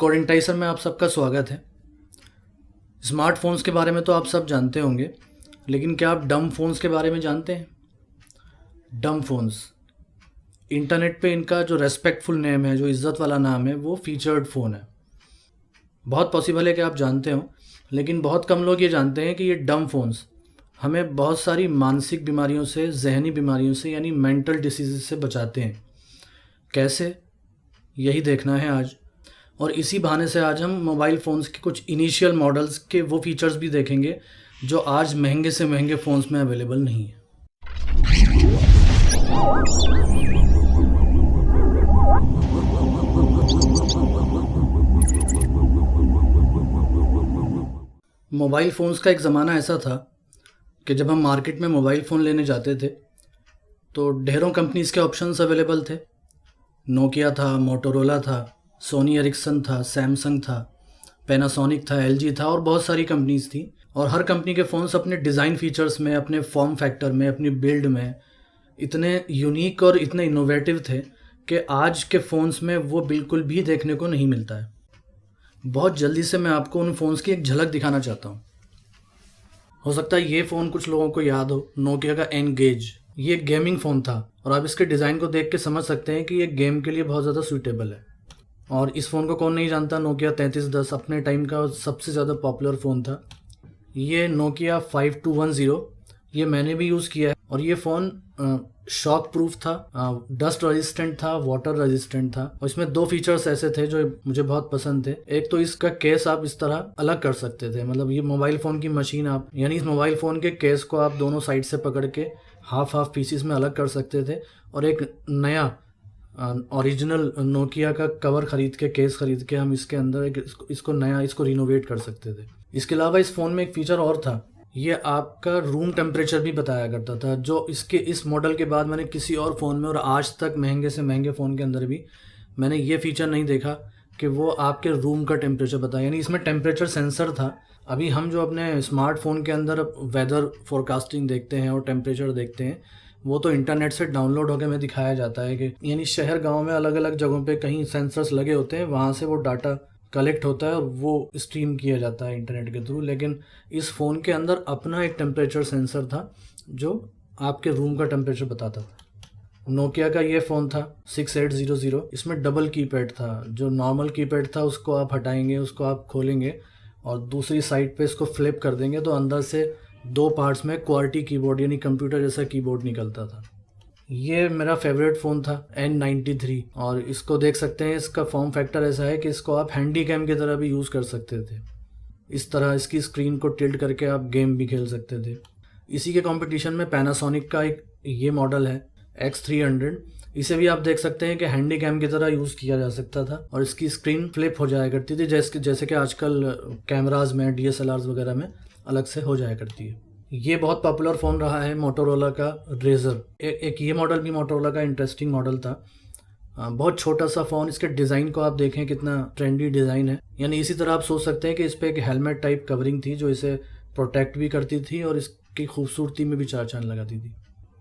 Coding टाइसर में आप सबका स्वागत है। स्मार्टफोन्स के बारे में तो आप सब जानते होंगे, लेकिन क्या आप डम फ़ोन्स के बारे में जानते हैं? डम फ़ोन्स, इंटरनेट पे इनका जो रेस्पेक्टफुल नेम है, जो इज़्ज़त वाला नाम है, वो फ़ीचर्ड फ़ोन है। बहुत पॉसिबल है कि आप जानते हो, लेकिन बहुत कम लोग ये जानते हैं कि ये डम फ़ोन्स हमें बहुत सारी मानसिक बीमारियों से, ज़हनी बीमारियों से यानी मेंटल डिसीज़ से बचाते हैं। कैसे? यही देखना है आज। और इसी बहाने से आज हम मोबाइल फ़ोन्स के कुछ इनिशियल मॉडल्स के वो फीचर्स भी देखेंगे जो आज महंगे से महंगे फ़ोन्स में अवेलेबल नहीं है। मोबाइल फ़ोन्स का एक ज़माना ऐसा था कि जब हम मार्केट में मोबाइल फ़ोन लेने जाते थे तो ढेरों कंपनीज़ के ऑप्शंस अवेलेबल थे। नोकिया था, मोटोरोला था, सोनी एरिक्सन था, सैमसंग था, पैनासोनिक था, एलजी था और बहुत सारी कंपनीज़ थी। और हर कंपनी के फ़ोन्स अपने डिज़ाइन फ़ीचर्स में, अपने फॉर्म फैक्टर में, अपनी बिल्ड में इतने यूनिक और इतने इनोवेटिव थे कि आज के फ़ोन्स में वो बिल्कुल भी देखने को नहीं मिलता है। बहुत जल्दी से मैं आपको उन फ़ोन्स की एक झलक दिखाना चाहता हूँ। हो सकता है ये फ़ोन कुछ लोगों को याद हो, नोकिया का एनगेज। ये एक गेमिंग फ़ोन था और आप इसके डिज़ाइन को देख के समझ सकते हैं कि ये गेम के लिए बहुत ज़्यादा सूटेबल है। और इस फ़ोन को कौन नहीं जानता, नोकिया 3310 अपने टाइम का सबसे ज़्यादा पॉपुलर फ़ोन था। ये नोकिया 5210 ये मैंने भी यूज़ किया है और ये फ़ोन शॉक प्रूफ था, डस्ट रेजिस्टेंट था, वाटर रेजिस्टेंट था। और इसमें दो फीचर्स ऐसे थे जो मुझे बहुत पसंद थे। एक तो इसका केस आप इस तरह अलग कर सकते थे, मतलब ये मोबाइल फ़ोन की मशीन आप यानी इस मोबाइल फ़ोन के केस को आप दोनों साइड से पकड़ के हाफ पीसीस में अलग कर सकते थे और एक नया ओरिजिनल नोकिया का कवर खरीद के, केस खरीद के हम इसके अंदर इसको रिनोवेट कर सकते थे। इसके अलावा इस फ़ोन में एक फ़ीचर और था, ये आपका रूम टेम्परेचर भी बताया करता था, जो इस मॉडल के बाद मैंने किसी और फ़ोन में और आज तक महंगे से महंगे फ़ोन के अंदर भी मैंने ये फ़ीचर नहीं देखा कि वो आपके रूम का टेम्परेचर बताए। यानी इसमें टेम्परेचर सेंसर था। अभी हम जो अपने स्मार्टफोन के अंदर वेदर फोरकास्टिंग देखते हैं और टेम्परेचर देखते हैं, वो तो इंटरनेट से डाउनलोड होकर हमें दिखाया जाता है कि यानी शहर गांव में अलग अलग जगहों पे कहीं सेंसर्स लगे होते हैं, वहाँ से वो डाटा कलेक्ट होता है और वो स्ट्रीम किया जाता है इंटरनेट के थ्रू। लेकिन इस फ़ोन के अंदर अपना एक टेम्परेचर सेंसर था जो आपके रूम का टेम्परेचर बताता था। नोकिया का ये फ़ोन था 6800, इसमें डबल कीपैड था। जो नॉर्मल कीपैड था उसको आप हटाएंगे, उसको आप खोलेंगे और दूसरी साइड पे इसको फ्लिप कर देंगे तो अंदर से दो पार्ट्स में क्वालिटी कीबोर्ड यानी कंप्यूटर जैसा कीबोर्ड निकलता था। ये मेरा फेवरेट फ़ोन था N93 और इसको देख सकते हैं, इसका फॉर्म फैक्टर ऐसा है कि इसको आप हैंडी कैम की तरह भी यूज़ कर सकते थे। इस तरह इसकी स्क्रीन को टिल्ट करके आप गेम भी खेल सकते थे। इसी के कंपटीशन में पैनासोनिक का एक ये मॉडल है X300, इसे भी आप देख सकते हैं कि हैंडी कैम की तरह यूज़ किया जा सकता था और इसकी स्क्रीन फ्लिप हो जाया करती थी, जैसे कि आजकल कैमराज में, DSLRs वगैरह में अलग से हो जाया करती है। ये बहुत पॉपुलर फ़ोन रहा है मोटोरोला का रेज़र। एक ये मॉडल भी मोटोरोला का इंटरेस्टिंग मॉडल था। बहुत छोटा सा फ़ोन, इसके डिज़ाइन को आप देखें कितना ट्रेंडी डिज़ाइन है। यानी इसी तरह आप सोच सकते हैं कि इस पर एक हेलमेट टाइप कवरिंग थी जो इसे प्रोटेक्ट भी करती थी और इसकी खूबसूरती में भी चार चांद लगाती थी।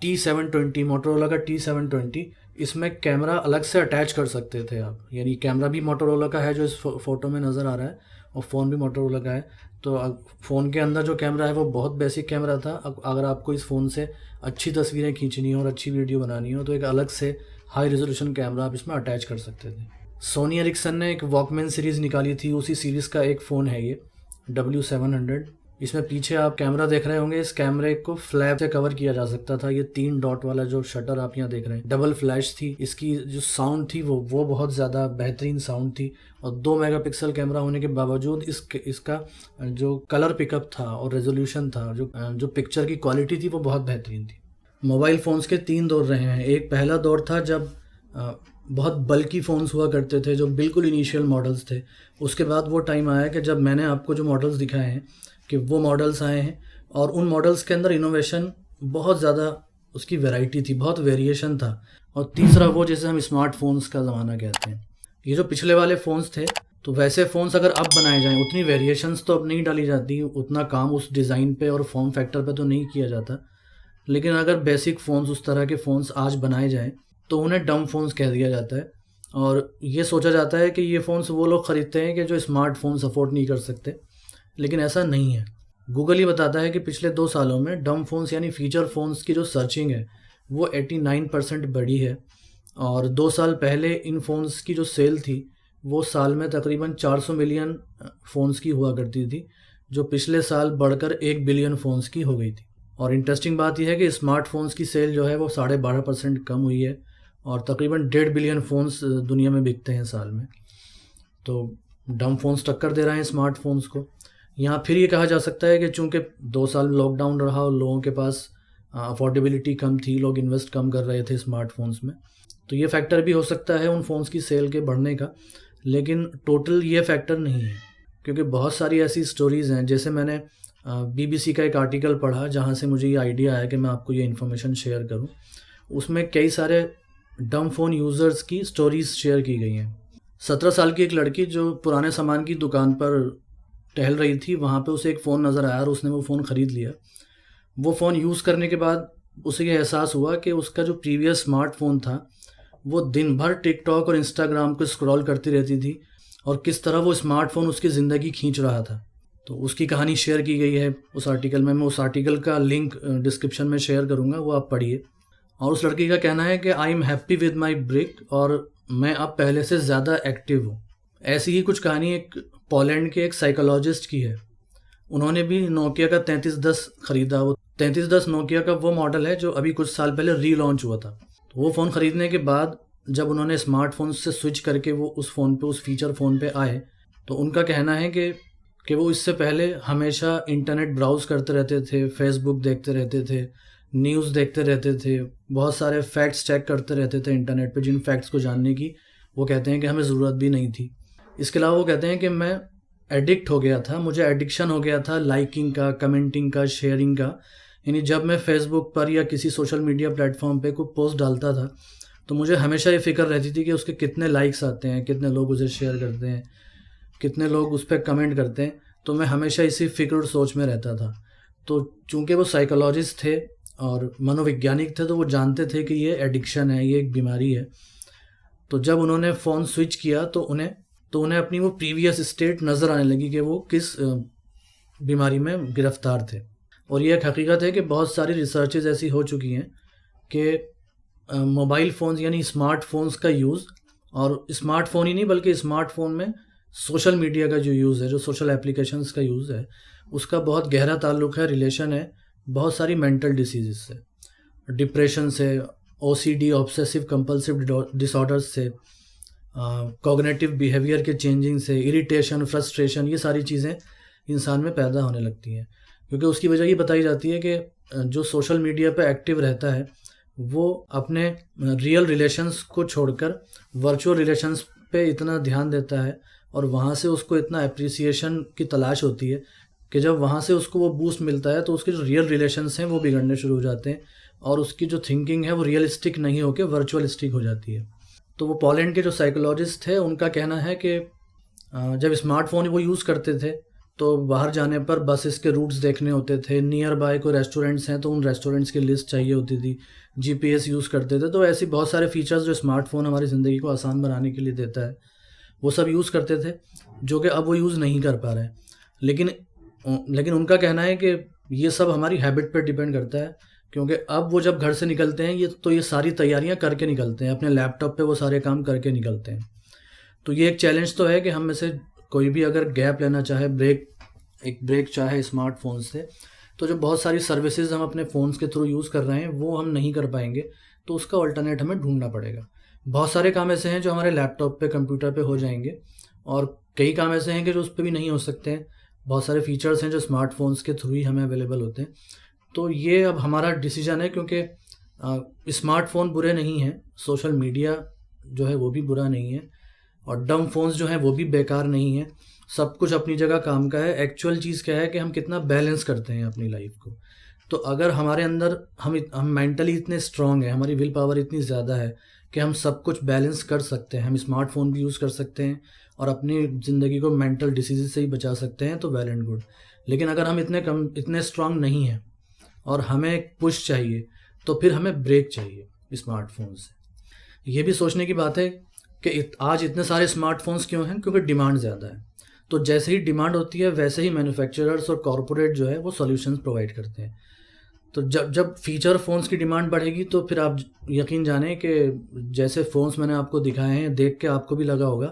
T720, मोटोरोला का T720, इसमें कैमरा अलग से अटैच कर सकते थे आप। यानी कैमरा भी मोटोरोला का है जो इस फ़ोटो में नज़र आ रहा है और फ़ोन भी मोटोरोला का है। तो फ़ोन के अंदर जो कैमरा है वो बहुत बेसिक कैमरा था। अगर आपको इस फ़ोन से अच्छी तस्वीरें खींचनी हो और अच्छी वीडियो बनानी हो तो एक अलग से हाई रेजोल्यूशन कैमरा आप इसमें अटैच कर सकते थे। सोनी एरिक्सन ने एक वॉकमैन सीरीज़ निकाली थी, उसी सीरीज़ का एक फ़ोन है ये W700। इसमें पीछे आप कैमरा देख रहे होंगे, इस कैमरे को फ्लैप से कवर किया जा सकता था। ये 3 डॉट वाला जो शटर आप यहाँ देख रहे हैं, डबल फ्लैश थी। इसकी जो साउंड थी वो बहुत ज़्यादा बेहतरीन साउंड थी और 2 मेगापिक्सल कैमरा होने के बावजूद इसका जो कलर पिकअप था और रेजोल्यूशन था, जो पिक्चर की क्वालिटी थी वो बहुत बेहतरीन थी। मोबाइल फ़ोन्स के 3 दौर रहे हैं। एक पहला दौर था जब बहुत बल्कि फ़ोन्स हुआ करते थे जो बिल्कुल इनिशियल मॉडल्स थे। उसके बाद वो टाइम आया कि जब मैंने आपको जो मॉडल्स दिखाए हैं कि वो मॉडल्स आए हैं और उन मॉडल्स के अंदर इनोवेशन बहुत ज़्यादा, उसकी वैरायटी थी, बहुत वेरिएशन था। और तीसरा वो जिसे हम स्मार्टफोन्स का ज़माना कहते हैं। ये जो पिछले वाले फ़ोन्स थे, तो वैसे फ़ोन्स अगर अब बनाए जाएँ, उतनी वेरिएशंस तो अब नहीं डाली जाती, उतना काम उस डिज़ाइन पे और फॉर्म फैक्टर पे तो नहीं किया जाता। लेकिन अगर बेसिक फ़ोन्स, उस तरह के फ़ोन्स आज बनाए जाएँ तो उन्हें डम फ़ोन्स कह दिया जाता है। और ये सोचा जाता है कि ये फ़ोन्स वो लोग ख़रीदते हैं कि जो स्मार्टफ़ोन्स अफ़ोर्ड नहीं कर सकते, लेकिन ऐसा नहीं है। गूगल ही बताता है कि पिछले 2 सालों में डंब फ़ोन्स यानी फ़ीचर फ़ोन्स की जो सर्चिंग है, वो 89% बढ़ी है और 2 साल पहले इन फ़ोन्स की जो सेल थी, वो साल में तकरीबन 400 मिलियन फ़ोन्स की हुआ करती थी, जो पिछले साल बढ़कर 1 बिलियन फ़ोन्स की हो गई थी। और इंटरेस्टिंग बात ये है कि स्मार्टफ़ोन्स की सेल जो है वो 12.5% कम हुई है और तकरीबन 1.5 बिलियन फ़ोन्स दुनिया में बिकते हैं साल में। तो डंब फ़ोन्स टक्कर दे रहे हैं स्मार्टफ़ोन्स को। यहाँ फिर ये कहा जा सकता है कि चूँकि 2 साल लॉकडाउन रहा और लोगों के पास अफ़ोर्डेबिलिटी कम थी, लोग इन्वेस्ट कम कर रहे थे स्मार्टफ़ोन्स में, तो ये फैक्टर भी हो सकता है उन फ़ोन्स की सेल के बढ़ने का, लेकिन टोटल ये फैक्टर नहीं है। क्योंकि बहुत सारी ऐसी स्टोरीज़ हैं, जैसे मैंने बीबीसी का एक आर्टिकल पढ़ा जहाँ से मुझे ये आइडिया आया कि मैं आपको ये इन्फॉर्मेशन शेयर करूँ। उसमें कई सारे डंब फ़ोन यूज़र्स की स्टोरीज़ शेयर की गई हैं। 17 साल की एक लड़की जो पुराने सामान की दुकान पर टहल रही थी, वहाँ पे उसे एक फ़ोन नज़र आया और उसने वो फ़ोन ख़रीद लिया। वो फ़ोन यूज़ करने के बाद उसे ये एहसास हुआ कि उसका जो प्रीवियस स्मार्टफ़ोन था, वो दिन भर टिकटॉक और इंस्टाग्राम को स्क्रॉल करती रहती थी और किस तरह वो स्मार्टफ़ोन उसकी ज़िंदगी खींच रहा था। तो उसकी कहानी शेयर की गई है उस आर्टिकल में। मैं उस आर्टिकल का लिंक डिस्क्रिप्शन में शेयर करूँगा, वो आप पढ़िए। और उस लड़की का कहना है कि I am happy with my brick और मैं अब पहले से ज़्यादा एक्टिव हूँ। ऐसी ही कुछ कहानी एक पोलैंड के एक साइकोलॉजिस्ट की है। उन्होंने भी नोकिया का 3310 ख़रीदा। वो 3310 नोकिया का वो मॉडल है जो अभी कुछ साल पहले रीलॉन्च हुआ था। तो वो फ़ोन ख़रीदने के बाद जब उन्होंने स्मार्टफ़ोन से स्विच करके वो उस फ़ोन पे, उस फ़ीचर फ़ोन पे आए, तो उनका कहना है कि वो इससे पहले हमेशा इंटरनेट ब्राउज़ करते रहते थे, फ़ेसबुक देखते रहते थे, न्यूज़ देखते रहते थे, बहुत सारे फैक्ट्स चेक करते रहते थे इंटरनेट पे, जिन फैक्ट्स को जानने की वो कहते हैं कि हमें ज़रूरत भी नहीं थी। इसके अलावा वो कहते हैं कि मैं एडिक्ट हो गया था, मुझे एडिक्शन हो गया था लाइकिंग का, कमेंटिंग का, शेयरिंग का। यानी जब मैं फ़ेसबुक पर या किसी सोशल मीडिया प्लेटफ़ॉर्म पे कोई पोस्ट डालता था, तो मुझे हमेशा ये फ़िक्र रहती थी कि उसके कितने लाइक्स आते हैं, कितने लोग उसे शेयर करते हैं, कितने लोग उस पे कमेंट करते हैं। तो मैं हमेशा इसी फ़िक्र और सोच में रहता था। तो चूँकि वो साइकोलॉजिस्ट थे और मनोवैज्ञानिक थे, तो वो जानते थे कि ये एडिक्शन है, ये एक बीमारी है। तो जब उन्होंने फ़ोन स्विच किया तो उन्हें अपनी वो प्रीवियस स्टेट नज़र आने लगी कि वो किस बीमारी में गिरफ़्तार थे। और ये एक हकीकत है कि बहुत सारी रिसर्चेज़ ऐसी हो चुकी हैं कि मोबाइल फ़ोन्स यानी स्मार्टफ़ोन्स का यूज़, और स्मार्टफ़ोन ही नहीं बल्कि स्मार्टफ़ोन में सोशल मीडिया का जो यूज़ है, जो सोशल एप्लीकेशंस का यूज़ है, उसका बहुत गहरा ताल्लुक़ है, रिलेशन है बहुत सारी मेंटल डिसीज़ेज़ से, डिप्रेशन से, ओसीडी ऑब्सेसिव कंपल्सिव डिसऑर्डर्स से, कॉग्निटिव बिहेवियर के चेंजिंग से, इरिटेशन, फ्रस्ट्रेशन, ये सारी चीज़ें इंसान में पैदा होने लगती हैं। क्योंकि उसकी वजह ये बताई जाती है कि जो सोशल मीडिया पे एक्टिव रहता है, वो अपने रियल रिलेशंस को छोड़कर वर्चुअल रिलेशंस पे इतना ध्यान देता है और वहाँ से उसको इतना एप्रिसिएशन की तलाश होती है कि जब वहाँ से उसको वो बूस्ट मिलता है, तो उसके जो रियल रिलेशंस हैं वो बिगड़ने शुरू हो जाते हैं और उसकी जो थिंकिंग है वो रियलिस्टिक नहीं होकर वर्चुअलिस्टिक हो जाती है। तो वो पोलैंड के जो साइकोलॉजिस्ट थे, उनका कहना है कि जब स्मार्टफ़ोन वो यूज़ करते थे, तो बाहर जाने पर बसेस के रूट्स देखने होते थे, नियर बाय कोई रेस्टोरेंट्स हैं तो उन रेस्टोरेंट्स की लिस्ट चाहिए होती थी, जीपीएस यूज़ करते थे। तो ऐसी बहुत सारे फीचर्स जो स्मार्टफ़ोन हमारी ज़िंदगी को आसान बनाने के लिए देता है, वो सब यूज़ करते थे, जो कि अब वो यूज़ नहीं कर पा रहे हैं। लेकिन उनका कहना है कि ये सब हमारी हैबिट पर डिपेंड करता है, क्योंकि अब वो जब घर से निकलते हैं ये सारी तैयारियां करके निकलते हैं, अपने लैपटॉप पे वो सारे काम करके निकलते हैं। तो ये एक चैलेंज तो है कि हम में से कोई भी अगर गैप लेना चाहे, एक ब्रेक चाहे स्मार्टफोन से, तो जो बहुत सारी सर्विसेज हम अपने फ़ोन्स के थ्रू यूज़ कर रहे हैं वो हम नहीं कर पाएंगे, तो उसका अल्टरनेट हमें ढूंढना पड़ेगा। बहुत सारे काम ऐसे हैं जो हमारे लैपटॉप पे, कंप्यूटर पे हो जाएंगे और कई काम ऐसे हैं कि जो उस पर भी नहीं हो सकते हैं। बहुत सारे फीचर्स हैं जो स्मार्टफोन्स के थ्रू ही हमें अवेलेबल होते हैं। तो ये अब हमारा डिसीजन है, क्योंकि स्मार्टफ़ोन बुरे नहीं हैं, सोशल मीडिया जो है वो भी बुरा नहीं है और डम फ़ोन्स जो हैं वो भी बेकार नहीं है। सब कुछ अपनी जगह काम का है। एक्चुअल चीज़ क्या है कि हम कितना बैलेंस करते हैं अपनी लाइफ को। तो अगर हमारे अंदर हम मेंटली इतने स्ट्रांग हैं, हमारी विल पावर इतनी ज़्यादा है कि हम सब कुछ बैलेंस कर सकते हैं, हम स्मार्टफ़ोन भी यूज़ कर सकते हैं और अपनी ज़िंदगी को मेंटल डिसीज़ से ही बचा सकते हैं, तो वेल एंड गुड। लेकिन अगर हम इतने स्ट्रांग नहीं हैं और हमें एक पुश चाहिए, तो फिर हमें ब्रेक चाहिए स्मार्टफोन से। ये भी सोचने की बात है कि आज इतने सारे स्मार्टफोन्स क्यों हैं, क्योंकि डिमांड ज़्यादा है। तो जैसे ही डिमांड होती है वैसे ही मैन्युफैक्चरर्स और कॉरपोरेट जो है वो सॉल्यूशंस प्रोवाइड करते हैं। तो जब जब फीचर फ़ोन्स की डिमांड बढ़ेगी तो फिर आप यकीन जानें कि जैसे फ़ोन्स मैंने आपको दिखाए हैं, देख के आपको भी लगा होगा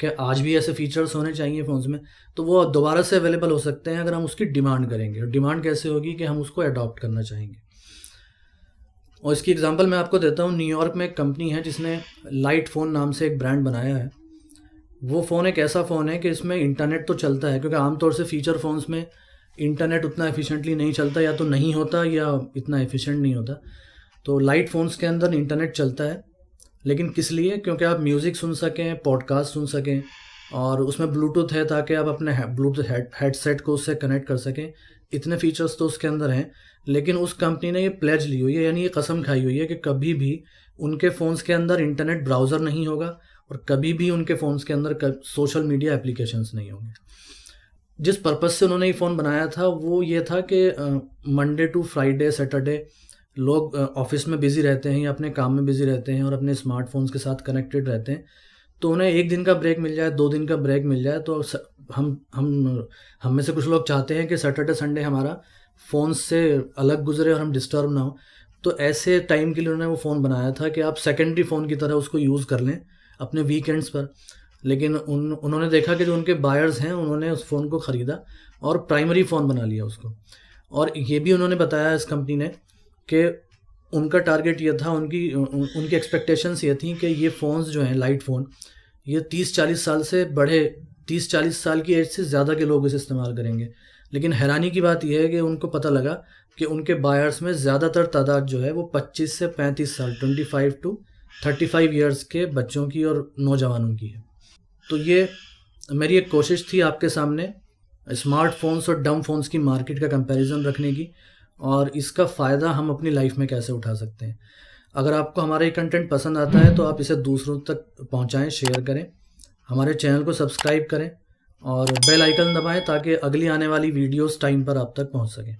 कि आज भी ऐसे फीचर्स होने चाहिए फ़ोन्स में, तो वो दोबारा से अवेलेबल हो सकते हैं अगर हम उसकी डिमांड करेंगे। और डिमांड कैसे होगी कि हम उसको अडॉप्ट करना चाहेंगे। और इसकी एग्जांपल मैं आपको देता हूँ। न्यूयॉर्क में एक कंपनी है जिसने लाइट फ़ोन नाम से एक ब्रांड बनाया है। वो फ़ोन एक ऐसा फ़ोन है कि इसमें इंटरनेट तो चलता है, क्योंकि आमतौर से फ़ीचर फ़ोन्स में इंटरनेट उतना एफिशिएंटली नहीं चलता, या तो नहीं होता या इतना एफिशिएंट नहीं होता। तो लाइट फ़ोन्स के अंदर इंटरनेट चलता है, लेकिन किस लिए? क्योंकि आप म्यूज़िक सुन सकें, पॉडकास्ट सुन सकें, और उसमें ब्लूटूथ है ताकि आप अपने ब्लूटूथ हेडसेट को उससे कनेक्ट कर सकें। इतने फीचर्स तो उसके अंदर हैं। लेकिन उस कंपनी ने ये प्लेज ली हुई है, यानी ये कसम खाई हुई है कि कभी भी उनके फ़ोन्स के अंदर इंटरनेट ब्राउज़र नहीं होगा, और कभी भी उनके फ़ोन्स के अंदर सोशल मीडिया एप्लीकेशंस नहीं होंगे। जिस पर्पज़ से उन्होंने ये फ़ोन बनाया था वो ये था कि मंडे टू फ्राइडे सैटरडे लोग ऑफिस में बिज़ी रहते हैं या अपने काम में बिज़ी रहते हैं और अपने स्मार्टफोन्स के साथ कनेक्टेड रहते हैं। तो उन्हें 1 दिन का ब्रेक मिल जाए, 2 दिन का ब्रेक मिल जाए, तो हम में से कुछ लोग चाहते हैं कि सैटरडे संडे हमारा फ़ोन से अलग गुजरे और हम डिस्टर्ब ना हो। तो ऐसे टाइम के लिए उन्होंने वो फ़ोन बनाया था कि आप सेकेंडरी फ़ोन की तरह उसको यूज़ कर लें अपने वीकेंड्स पर। लेकिन उन्होंने देखा कि जो उनके बायर्स हैं उन्होंने उस फ़ोन को ख़रीदा और प्राइमरी फ़ोन बना लिया उसको। और ये भी उन्होंने बताया इस कंपनी ने कि उनका टारगेट ये था, उनकी एक्सपेक्टेशंस ये थी कि ये फ़ोन्स जो हैं लाइट फ़ोन, ये 30-40 साल से बड़े 30-40 साल की एज से ज़्यादा के लोग इसे इस्तेमाल करेंगे। लेकिन हैरानी की बात यह है कि उनको पता लगा कि उनके बायर्स में ज़्यादातर तादाद जो है वो 25 से 35 साल 25 टू 35 ईयर्स के बच्चों की और नौजवानों की है। तो ये मेरी एक कोशिश थी आपके सामने स्मार्टफोन्स और डम फ़ोन्स की मार्केट का कंपैरिजन रखने की, और इसका फ़ायदा हम अपनी लाइफ में कैसे उठा सकते हैं। अगर आपको हमारा ये कंटेंट पसंद आता है तो आप इसे दूसरों तक पहुंचाएं, शेयर करें, हमारे चैनल को सब्सक्राइब करें और बेल आइकन दबाएं ताकि अगली आने वाली वीडियोस टाइम पर आप तक पहुंच सकें।